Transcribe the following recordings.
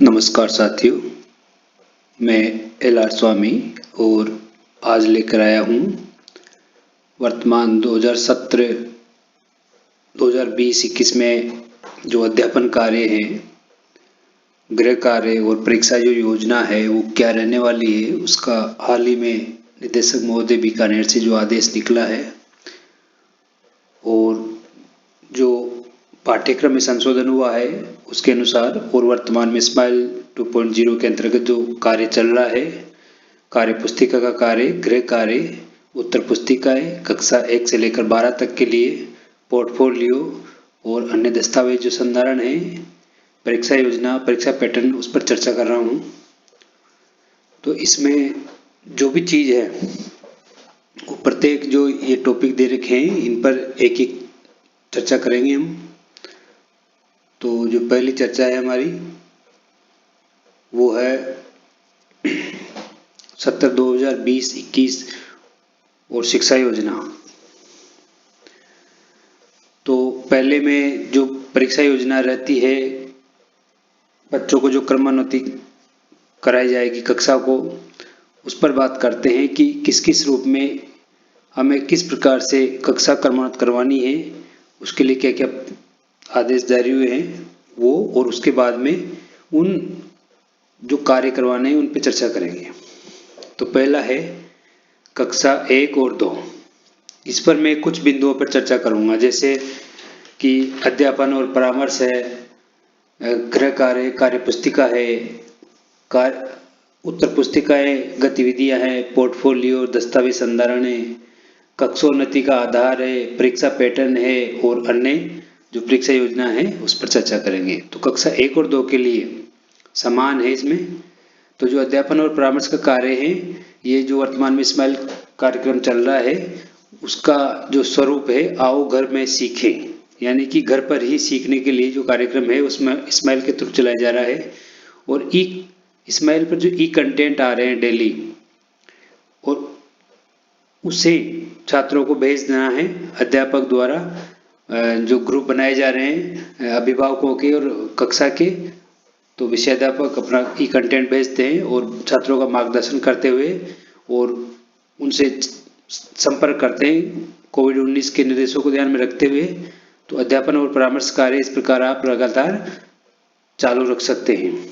नमस्कार साथियों, मैं एल.आर. स्वामी और आज लेकर आया हूँ वर्तमान 2020-21 में जो अध्यापन कार्य हैं, गृह कार्य और परीक्षा जो योजना है वो क्या रहने वाली है, उसका हाल ही में निदेशक महोदय बीकानेर से जो आदेश निकला है और जो पाठ्यक्रम में संशोधन हुआ है उसके अनुसार और वर्तमान में स्माइल 2.0 के अंतर्गत जो कार्य चल रहा है, कार्य पुस्तिका का कार्य, गृह कार्य, उत्तर पुस्तिकाएं कक्षा 1 से लेकर 12 तक के लिए, पोर्टफोलियो और अन्य दस्तावेज जो संधारण है, परीक्षा योजना, परीक्षा पैटर्न, उस पर चर्चा कर रहा हूँ। तो इसमें जो भी चीज़ है वो प्रत्येक जो ये टॉपिक दे रखे हैं इन पर एक एक चर्चा करेंगे हम। तो जो पहली चर्चा है हमारी वो है सत्र 2020-21 और शिक्षा योजना। तो पहले में जो परीक्षा योजना रहती है, बच्चों को जो क्रमान्वति कराई जाएगी कक्षा को, उस पर बात करते हैं कि किस किस रूप में हमें किस प्रकार से कक्षा क्रमान्वित करवानी है, उसके लिए क्या क्या आदेश जारी हुए हैं वो, और उसके बाद में उन जो कार्य करवाने हैं उन पर चर्चा करेंगे। तो पहला है कक्षा 1 और 2। इस पर मैं कुछ बिंदुओं पर चर्चा करूंगा, जैसे कि अध्यापन और परामर्श है, गृह कार्य, कार्य पुस्तिका है, उत्तर पुस्तिकाएं, गतिविधियां हैं, पोर्टफोलियो, दस्तावेज संधारण है, कक्षोन्नति का आधार है, परीक्षा पैटर्न है और अन्य जो परीक्षा योजना है उस पर चर्चा करेंगे। तो कक्षा 1 और 2 के लिए समान है इसमें। तो जो अध्यापन और परामर्श का कार्य है, ये जो वर्तमान में स्माइल कार्यक्रम चल रहा है उसका जो स्वरूप है, आओ घर में सीखें, यानी कि घर पर ही सीखने के लिए जो कार्यक्रम है उसमें स्माइल के थ्रू चलाया जा रहा है। और स्माइल पर जो कंटेंट आ रहे हैं डेली, और उसे छात्रों को भेज देना है अध्यापक द्वारा। जो ग्रुप बनाए जा रहे हैं अभिभावकों के और कक्षा के, तो विषयाध्यापक अपना कंटेंट भेजते हैं और छात्रों का मार्गदर्शन करते हुए और उनसे संपर्क करते हैं कोविड-19 के निर्देशों को ध्यान में रखते हुए। तो अध्यापन और परामर्श कार्य इस प्रकार आप लगातार चालू रख सकते हैं।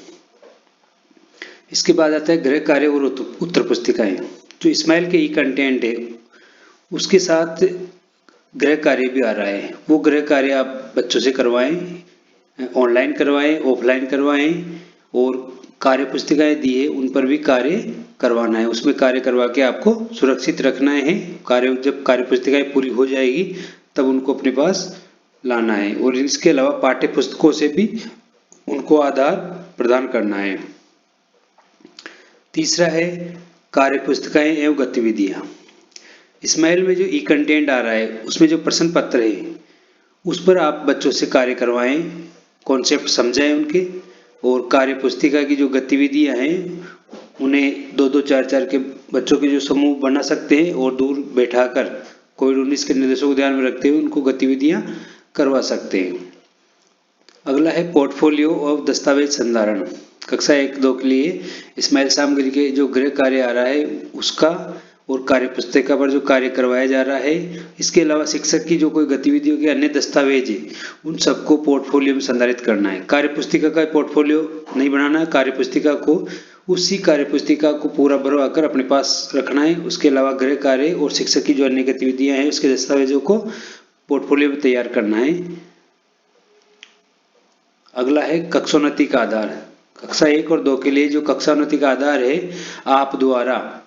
इसके बाद आता है गृह कार्य और उत्तर पुस्तिकाएं। जो स्माइल के कंटेंट है उसके साथ गृह कार्य भी आ रहा है। वो गृह कार्य आप बच्चों से करवाएं, ऑनलाइन करवाएं, ऑफलाइन करवाएं, और कार्य पुस्तिकाएं दी है उन पर भी कार्य करवाना है। उसमें कार्य करवा के आपको सुरक्षित रखना है। जब कार्य पुस्तिकाएं पूरी हो जाएगी तब उनको अपने पास लाना है। और इसके अलावा पाठ्य पुस्तकों से भी उनको आधार प्रदान करना है। तीसरा है कार्य पुस्तिकाएं एवं गतिविधियां। स्माइल में जो कंटेंट आ रहा है उसमें जो प्रश्न पत्र है उस पर आप बच्चों से कार्य करवाएं, कॉन्सेप्ट समझाएं उनके, और कार्य पुस्तिका की जो गतिविधियां हैं उन्हें 2-2, 4-4 के बच्चों के जो समूह बना सकते हैं और दूर बैठाकर कोविड-19 के निर्देशों को ध्यान में रखते हुए उनको गतिविधियां करवा सकते हैं। अगला है पोर्टफोलियो और दस्तावेज संधारण। कक्षा 1-2 के लिए स्माइल सामग्री के जो गृह कार्य आ रहा है उसका और कार्य पुस्तिका पर जो कार्य करवाया जा रहा है, इसके अलावा शिक्षक की जो कोई गतिविधियों के अन्य दस्तावेज है उन सबको पोर्टफोलियो में संधारित करना है। कार्य पुस्तिका का पोर्टफोलियो नहीं बनाना है, कार्य पुस्तिका को उसी कार्य पुस्तिका को पूरा भरवा कर अपने पास रखना है। उसके अलावा गृह कार्य और शिक्षक की जो अन्य गतिविधियां हैं उसके दस्तावेजों को पोर्टफोलियो में तैयार करना है। अगला है कक्षोन्नति का आधार। कक्षा 1 और 2 के लिए जो कक्षोन्नति का आधार है, आप द्वारा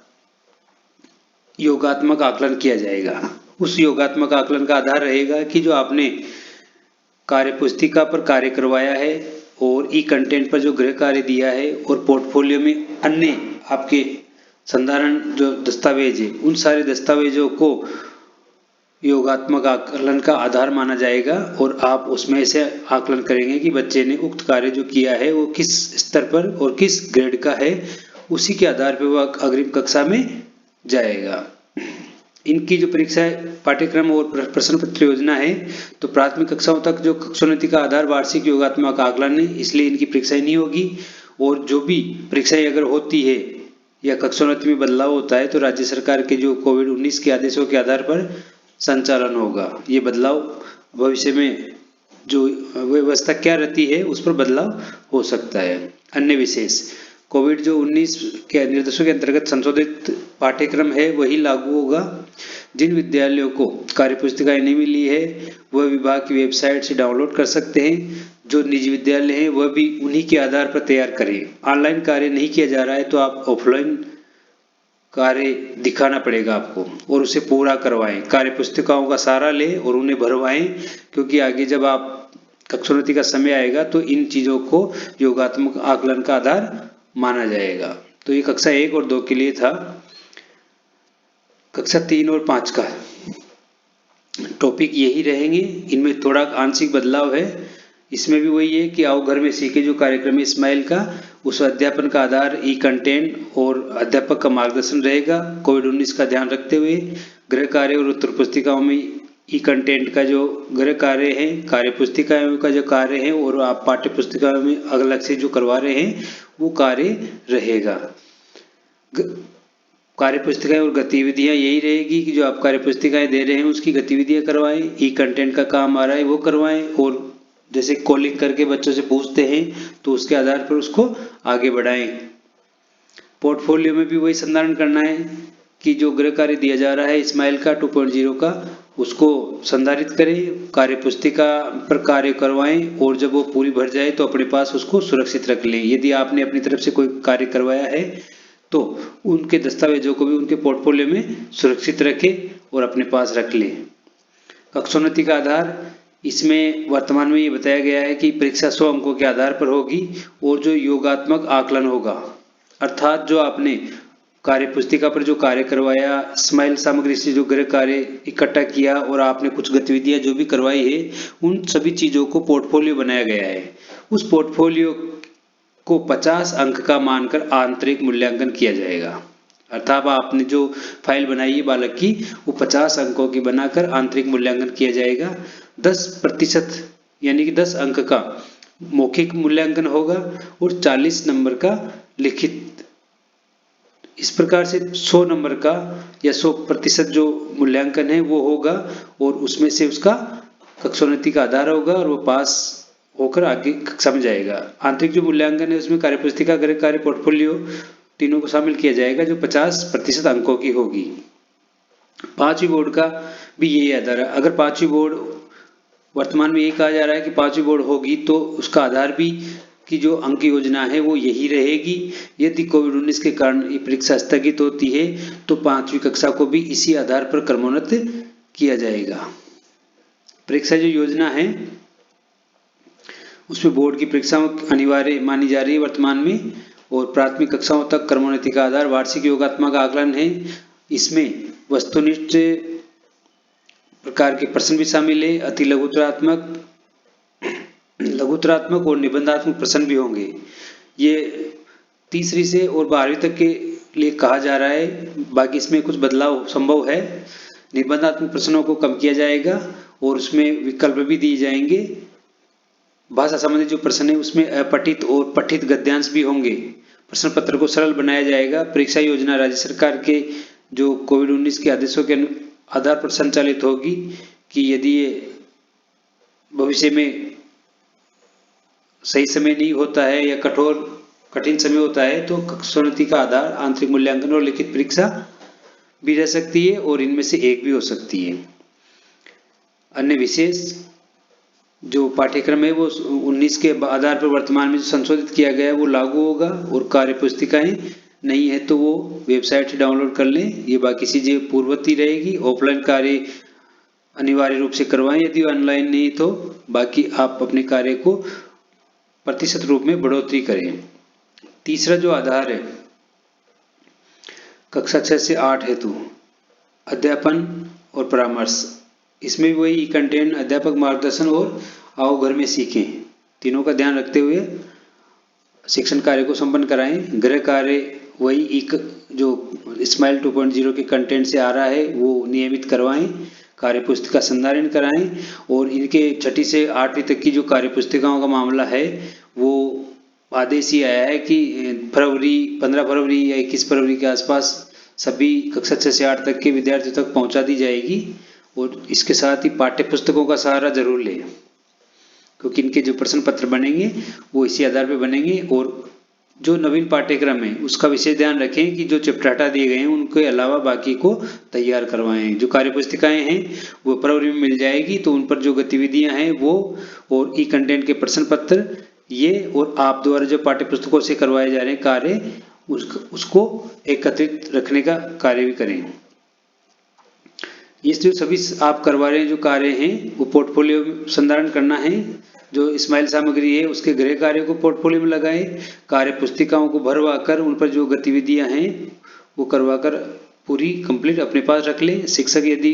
योगात्मक आकलन किया जाएगा। उस योगात्मक आकलन का आधार रहेगा कि जो आपने कार्य पुस्तिका पर कार्य करवाया है और कंटेंट पर जो गृह कार्य दिया है और पोर्टफोलियो में अन्य आपके संधारण जो दस्तावेज है उन सारे दस्तावेजों को योगात्मक आकलन का आधार माना जाएगा। और आप उसमें से आकलन करेंगे कि बच्चे ने उक्त कार्य जो किया है वो किस स्तर पर और किस ग्रेड का है, उसी के आधार पर वह अग्रिम कक्षा में जाएगा। इनकी जो परीक्षा पाठ्यक्रम और प्रश्न पत्र योजना है, तो प्राथमिक कक्षाओं तक जो कक्षोन्नति का आधार वार्षिक योगात्मक आकलन है, इसलिए इनकी परीक्षा नहीं होगी। और जो भी परीक्षाएं अगर होती है या कक्षोन्नति में बदलाव होता है तो राज्य सरकार के जो कोविड-19 के आदेशों के आधार पर संचालन होगा। ये बदलाव भविष्य में जो व्यवस्था क्या रहती है उस पर बदलाव हो सकता है। अन्य विशेष कोविड-19 के निर्देशों के अंतर्गत संशोधित पाठ्यक्रम है वही लागू होगा। जिन विद्यालयों को कार्यपुस्तिकाएं नहीं मिली है वह विभाग की वेबसाइट से डाउनलोड कर सकते हैं। जो निजी विद्यालय हैं वह भी उन्हीं के आधार पर तैयार करें। ऑनलाइन कार्य नहीं किया जा रहा है तो आप ऑफलाइन कार्य दिखाना पड़ेगा आपको और उसे पूरा करवाएं। कार्यपुस्तिकाओं का सहारा लें और उन्हें भरवाएं, क्योंकि आगे जब आप कक्षोन्नति का समय आएगा तो इन चीजों को योगात्मक आकलन का आधार माना जाएगा। तो ये कक्षा 1 और 2 के लिए था। कक्षा 3 और 5 का टॉपिक यही रहेंगे। इनमें थोड़ा आंशिक बदलाव है। इसमें भी वही है कि आओ घर में सीखे जो कार्यक्रम है इस्माइल का, उस अध्यापन का आधार ई कंटेंट और अध्यापक का मार्गदर्शन रहेगा। कोविड-19 का ध्यान रखते हुए गृह कार्य और उत्तर पुस्तिकाओं में ई कंटेंट का जो गृह कार्य है, कार्य पुस्तिकाओं का जो कार्य है और आप पाठ्य पुस्तिकाओं में अलग से जो करवा रहे हैं वो कार्य रहेगा। कार्य पुस्तिकाएं और गतिविधियां यही रहेगी कि जो आप कार्य पुस्तिकाएं दे रहे हैं उसकी गतिविधियां करवाएं, ई कंटेंट का काम आ रहा है वो करवाएं और जैसे कॉलिंग करके बच्चों से पूछते हैं तो उसके आधार पर उसको आगे बढ़ाएं। पोर्टफोलियो में भी वही संधारण करना है कि जो गृह कार्य दिया जा रहा है इस्माइल का 2.0 का उसको संधारित करें, कार्य पुस्तिका पर कार्य करवाएं और जब वो पूरी भर जाए तो अपने पास उसको सुरक्षित रख लें। यदि आपने अपनी तरफ से कोई कार्य करवाया है तो उनके दस्तावेजों को भी उनके पोर्टफोलियो में सुरक्षित रखें और अपने पास रख लें। कक्षोन्नति का आधार इसमें वर्तमान में ये बताया गया है कि परीक्षा 100 अंकों के आधार पर होगी और जो योगात्मक आकलन होगा, अर्थात जो आपने कार्य पुस्तिका पर जो कार्य करवाया, स्माइल सामग्री से जो गृह कार्य इकट्ठा किया और आपने कुछ गतिविधियां जो भी करवाई है उन सभी चीजों को पोर्टफोलियो बनाया गया है। उस पोर्टफोलियो को 50 अंक का मानकर आंतरिक मूल्यांकन किया जाएगा। अर्थात आपने जो फाइल बनाई है बालक की वो 50 अंकों की बनाकर आंतरिक मूल्यांकन किया जाएगा। 10% यानी कि 10 अंक का मौखिक मूल्यांकन होगा और 40 नंबर का लिखित। इस प्रकार से 100 नंबर का या 100% जो मूल्यांकन है वो होगा और उसमें से उसका कक्षोन्नति का आधार होगा और वो पास होकर आगे कक्षा में जाएगा। आंतरिक जो मूल्यांकन है उसमें कार्य पुस्तिका, गृह कार्य, पोर्टफोलियो तीनों को शामिल किया जाएगा जो 50% अंकों की होगी। 5वीं बोर्ड का भी यही आधार है। अगर 5वीं बोर्ड वर्तमान में ये कहा जा रहा है कि 5वीं बोर्ड होगी तो उसका आधार भी की जो अंक योजना है वो यही रहेगी। यदि कोविड-19 के कारण ये परीक्षा स्थगित होती है तो 5वीं कक्षा को भी इसी आधार पर क्रमोन्नत किया जाएगा। परीक्षा जो योजना है उसमें बोर्ड की परीक्षाओं अनिवार्य मानी जा रही है वर्तमान में और प्राथमिक कक्षाओं तक क्रमोन्नति का आधार वार्षिक योगात्मक आकलन है। इसमें वस्तुनिष्ठ प्रकार के प्रश्न भी शामिल है। अति लघुतरात्मक और निबंधात्मक प्रश्न भी होंगे। ये तीसरी से और 12वीं तक के लिए कहा जा रहा है, बाकी इसमें कुछ बदलाव संभव है। निबंधात्मक प्रश्नों को कम किया जाएगा और उसमें विकल्प भी दिए जाएंगे। भाषा संबंधी जो प्रश्न है उसमें अपठित और पठित गद्यांश भी होंगे। प्रश्न पत्र को सरल बनाया जाएगा। परीक्षा योजना राज्य सरकार के जो कोविड-19 के आदेशों के आधार पर संचालित होगी कि यदि ये भविष्य में सही समय नहीं होता है या कठिन समय होता है तो कक्षोन्नति का आधार आंतरिक मूल्यांकन और लिखित परीक्षा भी रह सकती है और इनमें से एक भी हो सकती है। अन्य विशेष जो पाठ्यक्रम है वो 19 के आधार पर वर्तमान में जो संशोधित किया गया है वो लागू होगा और कार्य पुस्तिकाएं नहीं है तो वो वेबसाइट से डाउनलोड कर लें। ये बाकी चीजें पूर्ववत ही रहेगी। ऑफलाइन कार्य अनिवार्य रूप से करवाएं, यदि ऑनलाइन नहीं तो बाकी आप अपने कार्य को प्रतिशत रूप में बढ़ोतरी करें। तीसरा जो आधार है कक्षा 6 से 8 हेतु अध्यापन और परामर्श, इसमें भी वही कंटेंट, अध्यापक मार्गदर्शन और आओ घर में सीखें तीनों का ध्यान रखते हुए शिक्षण कार्य को संपन्न कराएं। गृह कार्य वही एक जो इस्माइल 2.0 के कंटेंट से आ रहा है वो नियमित करवाएं। कार्य पुस्तिका संधारण कराएं और इनके 6ठी से 8वीं तक की जो कार्य पुस्तिकाओं का मामला है वो आदेश ये आया है कि 15 फरवरी या 21 फरवरी के आसपास सभी कक्षा 6 से 8 तक के विद्यार्थियों तक पहुंचा दी जाएगी। और इसके साथ ही पाठ्य पुस्तकों का सहारा जरूर लें, क्योंकि इनके जो प्रश्न पत्र बनेंगे वो इसी आधार पर बनेंगे। और जो नवीन पाठ्यक्रम है उसका विशेष ध्यान रखें कि जो चैप्टर हटा दिए गए हैं उनके अलावा बाकी को तैयार करवाएं। जो कार्य पुस्तिकाएं हैं वो फरवरी में मिल जाएगी, तो उन पर जो गतिविधियां हैं वो और ई कंटेंट के प्रश्न पत्र ये और आप द्वारा जो पाठ्य पुस्तकों से करवाए जा रहे हैं कार्य उसको एकत्रित रखने का कार्य भी करें। ये जो सभी आप करवा रहे हैं जो कार्य हैं वो पोर्टफोलियो में संधारण करना है। जो इस्माइल सामग्री है उसके गृह कार्य को पोर्टफोलियो में लगाएं, कार्य पुस्तिकाओं को भरवा कर उन पर जो गतिविधियां हैं वो करवा कर पूरी कंप्लीट अपने पास रख लें। शिक्षक यदि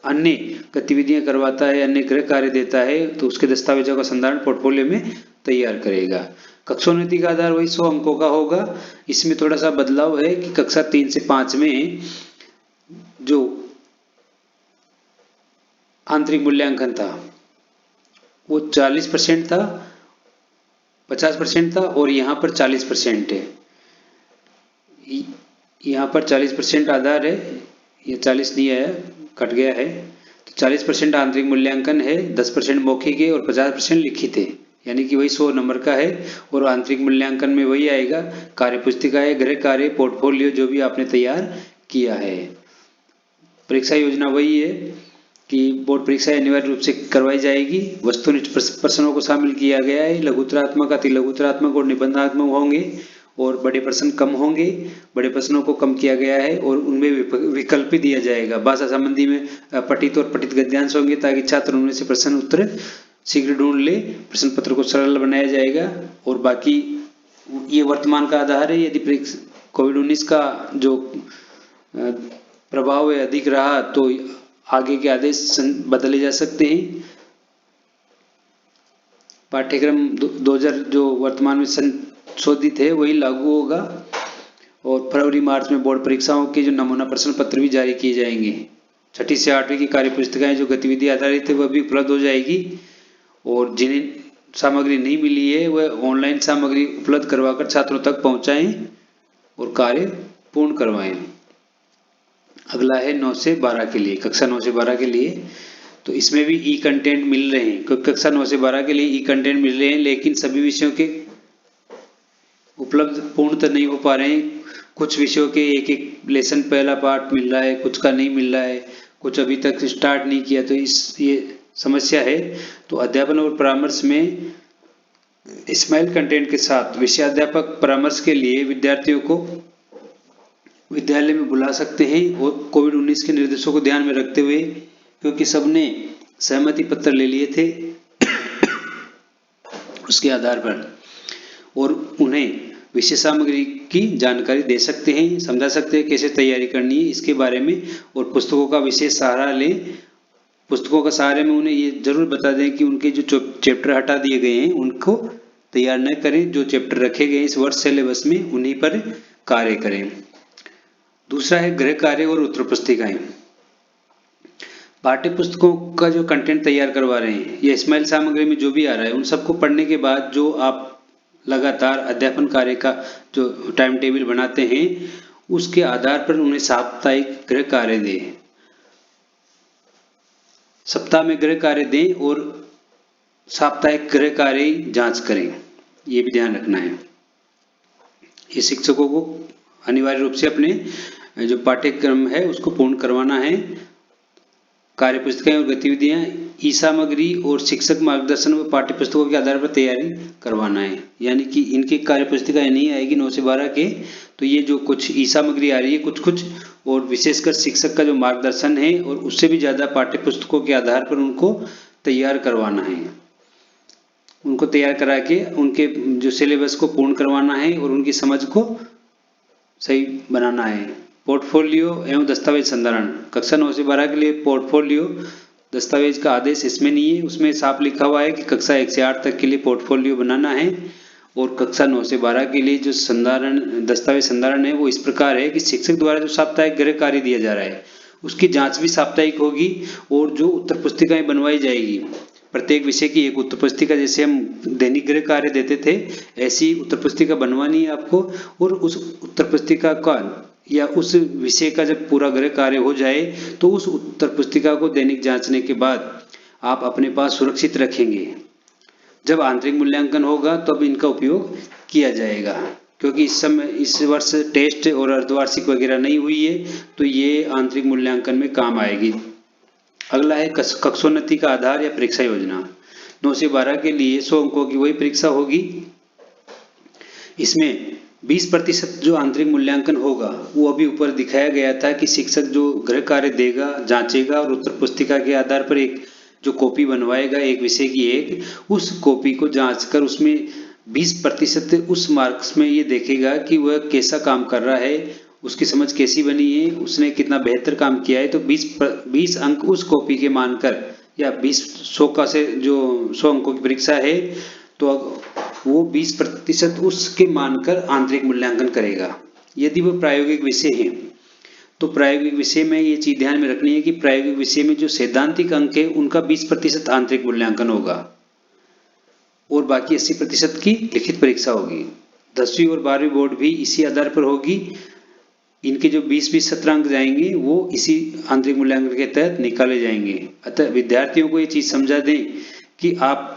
अन्य गतिविधियां करवाता है, अन्य गृह कार्य देता है, तो उसके दस्तावेजों का संधारण पोर्टफोलियो में तैयार करेगा। कक्षोन्नति का आधार वही 100 अंकों का होगा। इसमें थोड़ा सा बदलाव है कि कक्षा 3 से 5 में जो आंतरिक मूल्यांकन था वो 40% था, 50% था, और यहाँ पर 40% है। यहाँ पर 40% आधार है, ये 40 नहीं आया, कट गया है। तो 40% आंतरिक मूल्यांकन है, 10% मौखिक है और 50% लिखित है, यानी कि वही 100 नंबर का है। और आंतरिक मूल्यांकन में वही आएगा कार्य पुस्तिका है, गृह कार्य, पोर्टफोलियो जो भी आपने तैयार किया है। परीक्षा योजना वही है कि बोर्ड परीक्षा अनिवार्य रूप से करवाई जाएगी। वस्तुनिष्ठ प्रश्नों को शामिल किया गया है। लघुत्तरात्मक, अति लघुत्तरात्मक और निबंधात्मक होंगे और बड़े प्रश्न कम होंगे। बड़े प्रश्नों को कम किया गया है और उनमें विकल्प भी दिया जाएगा। भाषा संबंधी में पठित और पठित गद्यांश होंगे ताकि छात्र उनमें से प्रश्न उत्तर शीघ्र ढूंढ ले। प्रश्न पत्र को सरल बनाया जाएगा। और बाकी ये वर्तमान का आधार है। यदि कोविड-19 का जो प्रभाव है अधिक रहा तो आगे के आदेश बदले जा सकते हैं। पाठ्यक्रम 2000 जो वर्तमान में संशोधित है वही लागू होगा। और फरवरी मार्च में बोर्ड परीक्षाओं के जो नमूना प्रश्न पत्र भी जारी किए जाएंगे। 6ठी से 8वीं की कार्य पुस्तिकाएं जो गतिविधि आधारित है वह भी उपलब्ध हो जाएगी। और जिन्हें सामग्री नहीं मिली है वह ऑनलाइन सामग्री उपलब्ध करवाकर छात्रों तक पहुंचाएं और कार्य पूर्ण करवाएं। अगला है 9 से 12 के लिए, कक्षा 9 से 12 के लिए। तो इसमें भी ई कंटेंट मिल रहे हैं, क्योंकि कक्षा 9 से 12 के लिए ई कंटेंट मिल रहे हैं, लेकिन सभी विषयों के उपलब्ध पूर्ण तो नहीं हो पा रहे हैं। कुछ विषयों के एक एक लेसन पहला पार्ट मिल रहा है, कुछ का नहीं मिल रहा है, कुछ अभी तक स्टार्ट नहीं किया, तो ये समस्या है। तो अध्यापन और परामर्श में इस्माइल कंटेंट के साथ विषयाध्यापक परामर्श के लिए विद्यार्थियों को विद्यालय में बुला सकते हैं। और कोविड-19 के निर्देशों को ध्यान में रखते हुए, क्योंकि सबने सहमति पत्र ले लिए थे उसके आधार पर, और उन्हें विषय सामग्री की जानकारी दे सकते हैं, समझा सकते हैं कैसे तैयारी करनी है इसके बारे में। और पुस्तकों का विशेष सहारा लें। पुस्तकों का सहारे में उन्हें ये जरूर बता दें कि उनके जो चैप्टर हटा दिए गए हैं उनको तैयार न करें। जो चैप्टर रखे गए इस वर्ष सिलेबस में उन्हीं पर कार्य करें। दूसरा है गृह कार्य और उत्तर पुस्तिकाएं। पाठ्य पुस्तकों का जो कंटेंट तैयार करवा रहे हैं या इस्माइल सामग्री में जो भी आ रहा है उन सबको पढ़ने के बाद जो आप लगातार अध्यापन कार्य का जो टाइम टेबल बनाते हैं उसके आधार पर उन्हें साप्ताहिक गृह कार्य दें। सप्ताह में गृह कार्य दें और साप्ताहिक गृह कार्य जांच करें, ये भी ध्यान रखना है। ये शिक्षकों को अनिवार्य रूप से अपने जो पाठ्यक्रम है उसको पूर्ण करवाना है। कार्य पुस्तिकाएं और गतिविधियां ई सामग्री और शिक्षक मार्गदर्शन व पाठ्य पुस्तकों के आधार पर तैयारी करवाना है। यानी कि इनकी कार्य पुस्तिकाएं नहीं आएगी 9 से 12 के, तो ये जो कुछ ई सामग्री आ रही है कुछ और विशेषकर शिक्षक का जो मार्गदर्शन है और उससे भी ज्यादा पाठ्य पुस्तकों के आधार पर उनको तैयार करवाना है। उनको तैयार करा के उनके जो सिलेबस को पूर्ण करवाना है और उनकी समझ को सही बनाना है। पोर्टफोलियो एवं दस्तावेज संधारण, कक्षा 9 से 12 के लिए पोर्टफोलियो दस्तावेज का आदेश इसमें नहीं है। उसमें साफ लिखा हुआ है कि कक्षा 1 से 8 तक के लिए पोर्टफोलियो बनाना है। और कक्षा 9 से 12 के लिए जो संधारण दस्तावेज संधारण है वो इस प्रकार है कि शिक्षक द्वारा जो साप्ताहिक गृह कार्य दिया जा रहा है उसकी जांच भी साप्ताहिक होगी। और जो उत्तर पुस्तिकाएं बनवाई जाएगी प्रत्येक विषय की एक उत्तर पुस्तिका, जैसे हम दैनिक गृह कार्य देते थे, ऐसी उत्तर पुस्तिका बनवानी है आपको। और उस उत्तर पुस्तिका का या उस विषय का जब पूरा गृह कार्य हो जाए तो उस उत्तर पुस्तिका को दैनिक जांचने के बाद आप अपने पास सुरक्षित रखेंगे। जब आंतरिक मूल्यांकन होगा तब इनका उपयोग किया जाएगा, क्योंकि इस वर्ष टेस्ट और अर्धवार्षिक वगैरह नहीं हुई है, तो ये आंतरिक मूल्यांकन में काम आएगी। अगला है कक्षोन्नति का आधार या परीक्षा योजना। 9 से 12 के लिए 100 अंकों की वही परीक्षा होगी। इसमें 20% जो आंतरिक मूल्यांकन होगा वो अभी ऊपर दिखाया गया था कि शिक्षक जो गृह कार्य देगा, जांचेगा और उत्तर पुस्तिका के आधार पर एक जो कॉपी बनवाएगा एक विषय की एक, उस कॉपी को जांचकर उसमें 20% उस मार्क्स में ये देखेगा कि वह कैसा काम कर रहा है, उसकी समझ कैसी बनी है, उसने कितना बेहतर काम किया है। तो 20 अंक उस कॉपी के मानकर, या 100 का से जो 100 अंकों की परीक्षा है तो वो 20% उसके मानकर आंतरिक मूल्यांकन करेगा। यदि वो प्रायोगिक विषय है तो प्रायोगिक विषय में ये चीज ध्यान में रखनी है कि प्रायोगिक विषय में जो सैद्धांतिक अंक है उनका 20% आंतरिक मूल्यांकन होगा और बाकी 80% की लिखित परीक्षा होगी। 10वीं और 12वीं बोर्ड भी इसी आधार पर होगी। इनके जो 20-20 सत्रांक जाएंगे वो इसी आंतरिक मूल्यांकन के तहत निकाले जाएंगे। अतः विद्यार्थियों को ये चीज समझा दें कि आप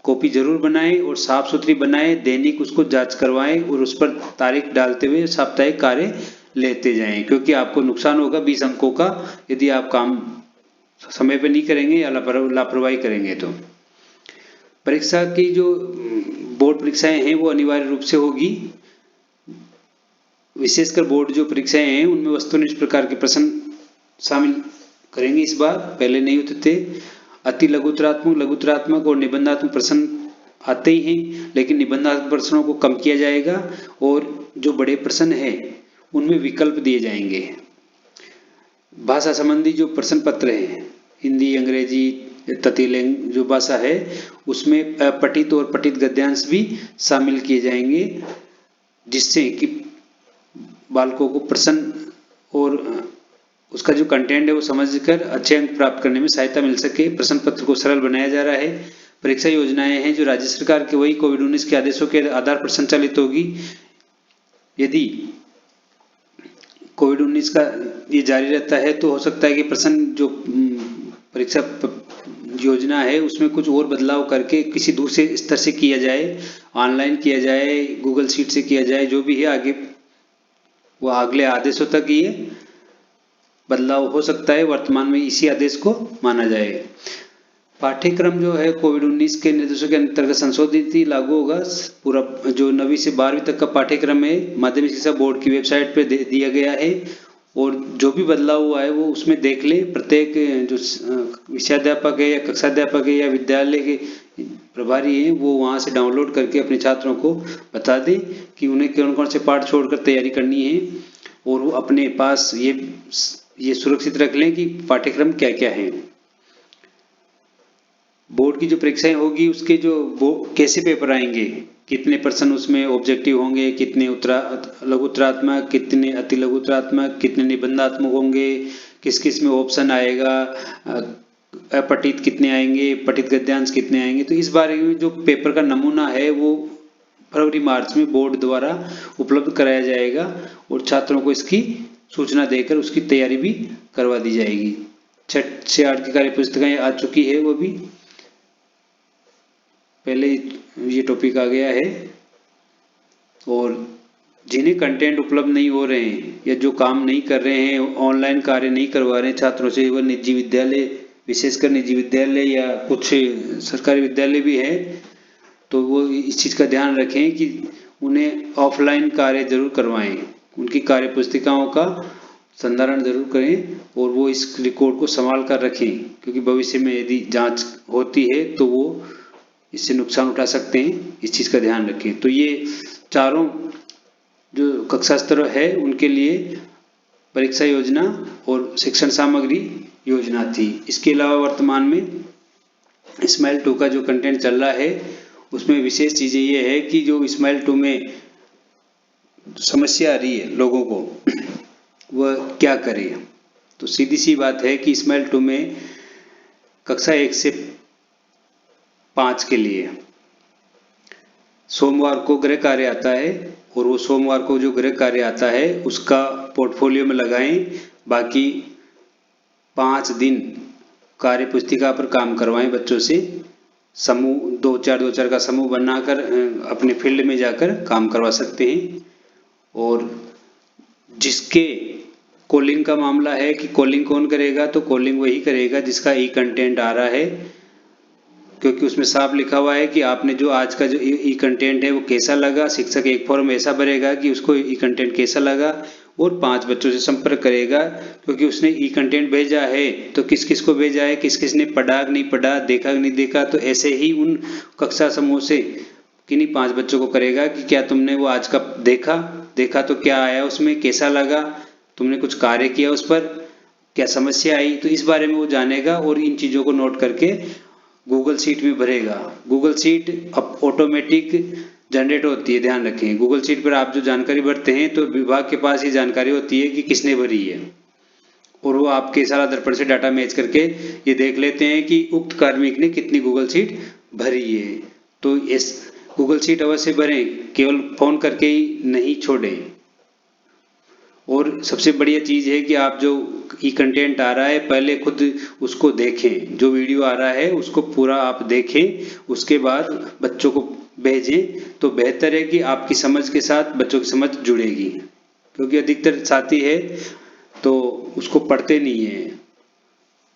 कॉपी जरूर बनाएं और साफ सुथरी बनाएं, दैनिक उसको जांच करवाएं और उस पर तारीख डालते हुए साप्ताहिक कार्य लेते जाएं, क्योंकि आपको नुकसान होगा 20 अंकों का यदि आप काम समय पर नहीं करेंगे या लापरवाही करेंगे। तो परीक्षा की जो बोर्ड परीक्षाएं हैं वो अनिवार्य रूप से होगी। विशेषकर बोर्ड जो परीक्षाएं हैं उनमें वस्तुनिष्ठ प्रकार के प्रश्न शामिल करेंगे इस बार, पहले नहीं होते थे। अति लघुतरात्मक, लघुतरात्मक और निबंधात्मक प्रश्न आते ही हैं, लेकिन निबंधात्मक प्रश्नों को कम किया जाएगा और जो बड़े प्रश्न हैं उनमें विकल्प दिए जाएंगे। भाषा संबंधी जो प्रश्न पत्र हैं, हिंदी, अंग्रेजी, तृतीय जो भाषा है उसमें पठित और पठित गद्यांश भी शामिल किए जाएंगे, जिससे कि बालकों को प्रश्न और उसका जो कंटेंट है वो समझकर अच्छे अंक प्राप्त करने में सहायता मिल सके। प्रश्न पत्र को सरल बनाया जा रहा है। परीक्षा योजनाएं हैं जो राज्य सरकार के वही कोविड-19 के आदेशों के आधार पर संचालित होगी। यदि कोविड-19 का ये जारी रहता है तो हो सकता है कि प्रश्न जो परीक्षा योजना है उसमें कुछ और बदलाव करके किसी दूसरे स्तर से किया जाए, ऑनलाइन किया जाए, गूगल शीट से किया जाए, जो भी है आगे वो अगले आदेशों तक ये बदलाव हो सकता है। वर्तमान में इसी आदेश को माना जाए। पाठ्यक्रम जो है कोविड-19 के निर्देशों के अंतर्गत संशोधित ही लागू होगा। पूरा जो 9वीं से 12वीं तक का पाठ्यक्रम है माध्यमिक शिक्षा बोर्ड की वेबसाइट पे दिया गया है और जो भी बदलाव हुआ है वो उसमें देख ले। प्रत्येक जो विषयाध्यापक है या कक्षाध्यापक है या विद्यालय के प्रभारी हैं वो वहाँ से डाउनलोड करके अपने छात्रों को बता दें कि उन्हें कौन कौन से पाठ छोड़कर तैयारी करनी है और वो अपने पास ये सुरक्षित रख लें कि पाठ्यक्रम क्या क्या है। बोर्ड की जो परीक्षाएं होगी उसके जो कैसे पेपर आएंगे, कितने प्रश्न उसमें ऑब्जेक्टिव होंगे, कितने लघुतरात्मक, कितने अति लघुतरात्मक, कितने निबंधात्मक होंगे, किस किस में ऑप्शन आएगा, अपठित कितने आएंगे, पठित गद्यांश कितने आएंगे। तो इस बारे में जो पेपर का नमूना है वो फरवरी मार्च में बोर्ड द्वारा उपलब्ध कराया जाएगा और छात्रों को इसकी सूचना देकर उसकी तैयारी भी करवा दी जाएगी। 6 से 8 की कार्य पुस्तिकाएं आ चुकी है, वो भी पहले ये टॉपिक आ गया है। और जिन्हें कंटेंट उपलब्ध नहीं हो रहे हैं या जो काम नहीं कर रहे हैं, ऑनलाइन कार्य नहीं करवा रहे हैं छात्रों से, वह निजी विद्यालय, विशेषकर निजी विद्यालय या कुछ सरकारी विद्यालय भी है, तो वो इस चीज़ का ध्यान रखें कि उन्हें ऑफलाइन कार्य जरूर करवाएं, उनकी कार्य पुस्तिकाओं का संधारण जरूर करें और वो इस रिकॉर्ड को संभाल कर रखें, क्योंकि भविष्य में यदि जांच होती है तो वो इससे नुकसान उठा सकते हैं। इस चीज़ का ध्यान रखें। तो ये चारों जो कक्षा स्तर है उनके लिए परीक्षा योजना और शिक्षण सामग्री योजना थी। इसके अलावा वर्तमान में स्माइल 2 का जो कंटेंट चल रहा है उसमें विशेष चीज़ें ये है कि जो स्माइल 2 में समस्या आ रही है लोगों को वह क्या करें। तो सीधी सी बात है कि स्माइल 2 में कक्षा 1 से 5 के लिए। सोमवार को गृह कार्य आता है और वो सोमवार को जो गृह कार्य आता है उसका पोर्टफोलियो में लगाएं। बाकी 5 दिन कार्य पुस्तिका पर काम करवाएं बच्चों से। समूह 2-4 का समूह बनाकर अपने फील्ड में जाकर काम करवा सकते हैं। और जिसके कॉलिंग का मामला है कि कॉलिंग कौन करेगा, तो कॉलिंग वही करेगा जिसका ई कंटेंट आ रहा है, क्योंकि उसमें साफ लिखा हुआ है कि आपने जो आज का जो ई कंटेंट है वो कैसा लगा। शिक्षक एक फॉर्म ऐसा भरेगा कि उसको ई कंटेंट कैसा लगा और 5 बच्चों से संपर्क करेगा, क्योंकि उसने ई कंटेंट भेजा है तो किस किस को भेजा है, किस किस ने पढ़ा नहीं पढ़ा, देखा नहीं देखा। तो ऐसे ही उन कक्षा समूह से किन्हीं 5 बच्चों को करेगा कि क्या तुमने वो आज का देखा तो क्या आया उसमें, कैसा लगा, तुमने कुछ कार्य किया उस पर, क्या समस्या आई। तो इस बारे में वो जानेगा और इन चीज़ों को नोट करके गूगल शीट में भरेगा। गूगल शीट अब ऑटोमेटिक जनरेट होती है, ध्यान रखें। गूगल शीट पर आप जो जानकारी भरते हैं तो विभाग के पास ये जानकारी होती है कि किसने भरी है, और वो आपके सारा दर्पण से डाटा मैच करके ये देख लेते हैं कि उक्त कार्मिक ने कितनी गूगल शीट भरी है। तो इस गूगल शीट अवश्य भरें, केवल फोन करके ही नहीं छोड़ें। और सबसे बढ़िया चीज़ है कि आप जो ई कंटेंट आ रहा है पहले खुद उसको देखें, जो वीडियो आ रहा है उसको पूरा आप देखें, उसके बाद बच्चों को भेजें। तो बेहतर है कि आपकी समझ के साथ बच्चों की समझ जुड़ेगी, क्योंकि अधिकतर साथी है तो उसको पढ़ते नहीं है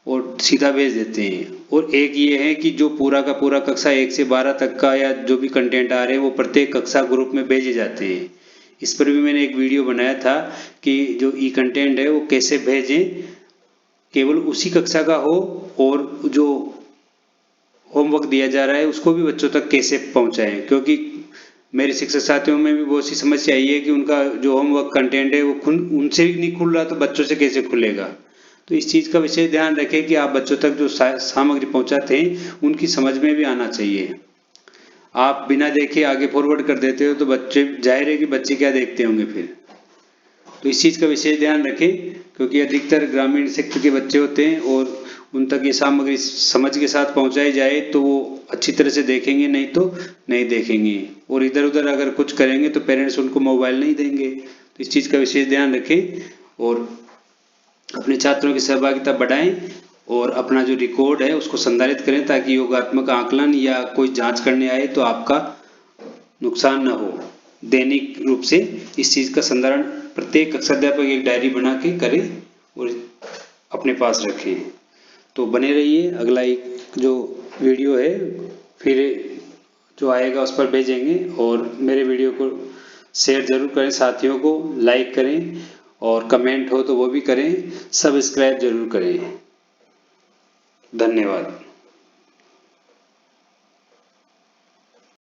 और सीधा भेज देते हैं। और एक ये है कि जो पूरा का पूरा कक्षा 1 से 12 तक का या जो भी कंटेंट आ रहे हैं वो प्रत्येक कक्षा ग्रुप में भेजे जाते हैं। इस पर भी मैंने एक वीडियो बनाया था कि जो ई कंटेंट है वो कैसे भेजें, केवल उसी कक्षा का हो, और जो होमवर्क दिया जा रहा है उसको भी बच्चों तक कैसे पहुंचाएं। क्योंकि मेरे शिक्षक साथियों में भी बहुत सी समस्या आई है कि उनका जो होमवर्क कंटेंट है वो उनसे भी नहीं खुल रहा, तो बच्चों से कैसे खुलेगा। तो इस चीज़ का विशेष ध्यान रखें कि आप बच्चों तक जो सामग्री पहुंचाते हैं उनकी समझ में भी आना चाहिए। आप बिना देखे आगे फॉरवर्ड कर देते हो तो बच्चे, जाहिर है कि बच्चे क्या देखते होंगे फिर। तो इस चीज़ का विशेष ध्यान रखें, क्योंकि अधिकतर ग्रामीण क्षेत्र के बच्चे होते हैं और उन तक ये सामग्री समझ के साथ पहुंचाई जाए तो वो अच्छी तरह से देखेंगे, नहीं तो नहीं देखेंगे। और इधर उधर अगर कुछ करेंगे तो पेरेंट्स उनको मोबाइल नहीं देंगे। तो इस चीज़ का विशेष ध्यान रखें और अपने छात्रों की सहभागिता बढ़ाएं और अपना जो रिकॉर्ड है उसको संधारित करें, ताकि योगात्मक आकलन या कोई जांच करने आए तो आपका नुकसान न हो। दैनिक रूप से इस चीज़ का संधारण प्रत्येक कक्षाध्यापक एक डायरी बना के करे और अपने पास रखें। तो बने रहिए, अगला एक जो वीडियो है फिर जो आएगा उस पर भेजेंगे। और मेरे वीडियो को शेयर जरूर करें, साथियों को लाइक करें, और कमेंट हो तो वो भी करें, सब्सक्राइब जरूर करें। धन्यवाद।